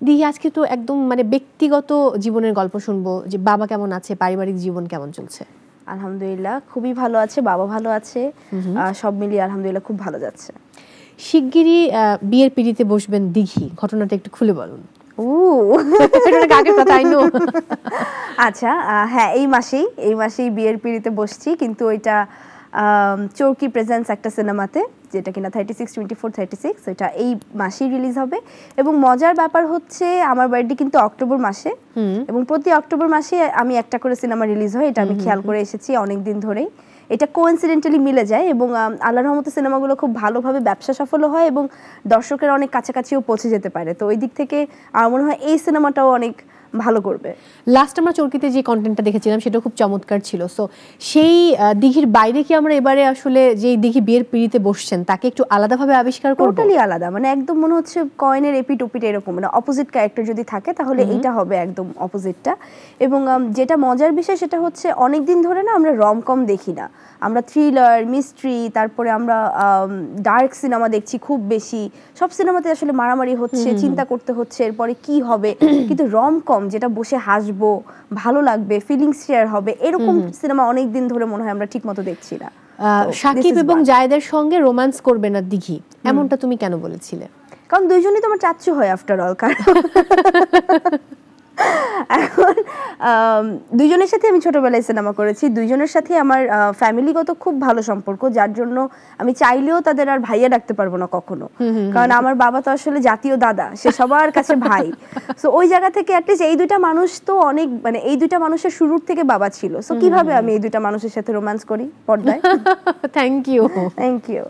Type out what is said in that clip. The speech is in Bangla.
দিঘি আজকে তো একদম মানে ব্যক্তিগত জীবনের গল্প শুনবো, যে বাবা কেমন আছে, পারিবারিক জীবন কেমন চলছে? আলহামদুলিল্লাহ খুবই ভালো আছে, বাবা ভালো আছে, সব মিলিয়ে আলহামদুলিল্লাহ খুব ভালো যাচ্ছে। শিগগিরই বিয়ের পিঁড়িতে বসবেন দিঘি, ঘটনাটা একটু খুলে বলুন। আচ্ছা, হ্যাঁ এই মাসেই বিয়ের পিঁড়িতে বসছি, কিন্তু ওইটা চরকি প্রেজেন্টস একটা সিনেমাতে, যেটা কিনা 36 ওইটা এই মাসেই রিলিজ হবে। এবং মজার ব্যাপার হচ্ছে আমার বার্থডে কিন্তু অক্টোবর মাসে, এবং প্রতি অক্টোবর মাসে আমি একটা করে সিনেমা রিলিজ হয়, এটা আমি খেয়াল করে এসেছি অনেক দিন ধরেই। এটা কোইন্সিডেন্টালি মিলে যায়, এবং আল্লাহর রহমতে সিনেমাগুলো খুব ভালোভাবে ব্যবসা সফল হয় এবং দর্শকের অনেক কাছাকাছিও পৌঁছে যেতে পারে। তো ওই দিক থেকে আমার মনে হয় এই সিনেমাটাও অনেক ভালো করবে। লাস্ট আমরা চরকিতে যে কন্টেন্টটা দেখেছিলাম সেটা খুব চমৎকার ছিল। সো সেই দিঘির বাইরে কি আমরা এবারে আসলে যে দিঘি বিয়ের পিঁড়িতে বসছেন তাকে একটু আলাদাভাবে আবিষ্কার করব? টোটালি আলাদা, মানে একদম মনে হচ্ছে কয়েনের এপিট ওপিট এরকম, মানে অপোজিট ক্যারেক্টার যদি থাকে তাহলে এইটা হবে একদম অপোজিটটা। এবং যেটা মজার বিষয় সেটা হচ্ছে অনেকদিন ধরে না আমরা রমকম দেখি না, আমরা থ্রিলার, মিস্ট্রি, তারপরে আমরা ডার্ক সিনেমা দেখছি খুব বেশি। সব সিনেমাতে আসলে মারামারি হচ্ছে, চিন্তা করতে হচ্ছে এরপরে কি হবে, কিন্তু রমকম যেটা বসে হাসবো, ভালো লাগবে, ফিলিংস শেয়ার হবে, এরকম সিনেমা অনেক দিন ধরে মনে হয় আমরা ঠিকমতো দেখছি না। শাকিব এবং জায়েদের সঙ্গে রোম্যান্স করবে না দিঘি, এমনটা তুমি কেন বলেছিলে? কারণ দুইজনই তোমার চাচ্চু হয় আফটার অল। কারণ এখন দুইজনের সাথে আমি ছোটবেলায় সিনেমা করেছি, দুইজনের সাথে আমার ফ্যামিলিগত খুব ভালো সম্পর্ক, যার জন্য আমি চাইলেও তাদের আর ভাইয়া ডাকতে পারবো না কখনো, কারণ আমার বাবা তো আসলে জাতীয় দাদা, সে সবার কাছে ভাই। সো ওই জায়গা থেকে অ্যাটলিস্ট এই দুইটা মানুষ তো অনেক, মানে এই দুইটা মানুষের শুরুর থেকে বাবা ছিল। সো কিভাবে আমি এই দুইটা মানুষের সাথে রোম্যান্স করি পর্দায়? Thank you.